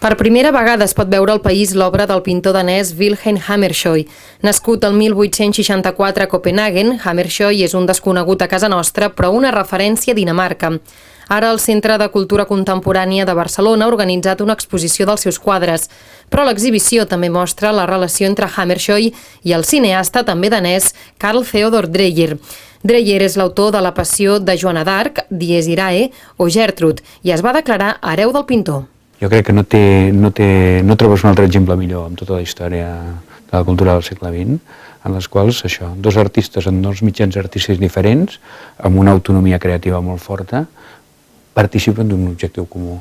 Per primera vegada es pot veure al país l'obra del pintor danès Wilhelm Hammershøi. Nascut el 1864 a Copenhaguen, Hammershøi és un desconegut a casa nostra, però una referència a Dinamarca. Ara el Centre de Cultura Contemporània de Barcelona ha organitzat una exposició dels seus quadres, però l'exhibició també mostra la relació entre Hammershøi i el cineasta també danès Carl Theodor Dreyer. Dreyer és l'autor de La passió de Joana d'Arc, Dies Irae o Gertrud, i es va declarar hereu del pintor. Jo crec que no trobes un altre exemple millor en tota la història de la cultura del segle XX, en les quals dos artistes en dos mitjans artístics diferents, amb una autonomia creativa molt forta, participen d'un objectiu comú.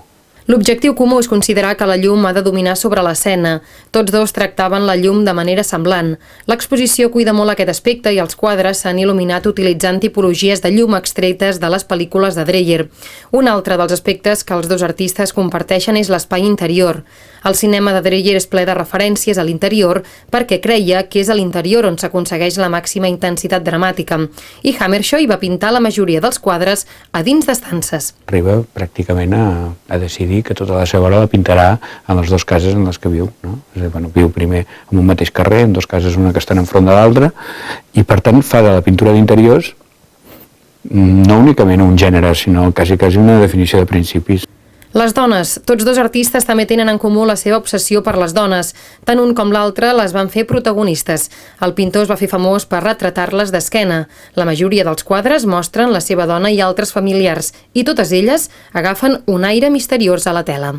L'objectiu comú és considerar que la llum ha de dominar sobre l'escena. Tots dos tractaven la llum de manera semblant. L'exposició cuida molt aquest aspecte i els quadres s'han il·luminat utilitzant tipologies de llum extretes de les pel·lícules de Dreyer. Un altre dels aspectes que els dos artistes comparteixen és l'espai interior. El cinema de Dreyer és ple de referències a l'interior perquè creia que és a l'interior on s'aconsegueix la màxima intensitat dramàtica. I Hammershøi va pintar la majoria dels quadres a dins d'estances. Arriba pràcticament a decidir que tota la seva obra la pintarà en les dues cases en les que viu. És a dir, viu primer en un mateix carrer, en dues cases, una que estan enfront de l'altra, i per tant fa de la pintura d'interiors no únicament un gènere, sinó quasi una definició de principis. Les dones. Tots dos artistes també tenen en comú la seva obsessió per les dones. Tant un com l'altre les van fer protagonistes. El pintor es va fer famós per retratar-les d'esquena. La majoria dels quadres mostren la seva dona i altres familiars, i totes elles agafen un aire misteriós a la tela.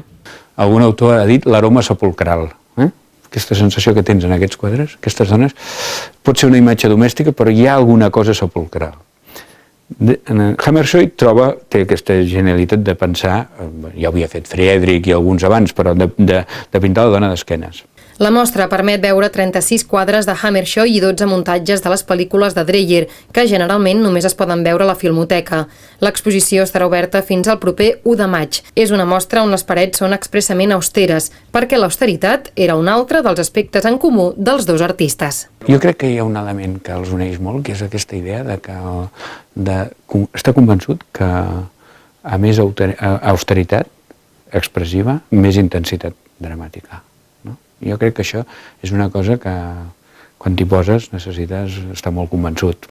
Algun autor ha dit l'aroma sepulcral. Aquesta sensació que tens en aquests quadres, aquestes dones, pot ser una imatge domèstica, però hi ha alguna cosa sepulcral. Hammershøi té aquesta genialitat de pensar, ja ho havia fet Friedrich i alguns abans, però de pintar la dona d'esquenes. La mostra permet veure 36 quadres de Hammershøi i 12 muntatges de les pel·lícules de Dreyer, que generalment només es poden veure a la Filmoteca. L'exposició estarà oberta fins al proper 1 de maig. És una mostra on les parets són expressament austeres, perquè l'austeritat era un altre dels aspectes en comú dels dos artistes. Jo crec que hi ha un element que els uneix molt, que és aquesta idea d'estar convençut que a més austeritat expressiva, més intensitat dramàtica. Jo crec que això és una cosa que quan t'hi poses necessites estar molt convençut.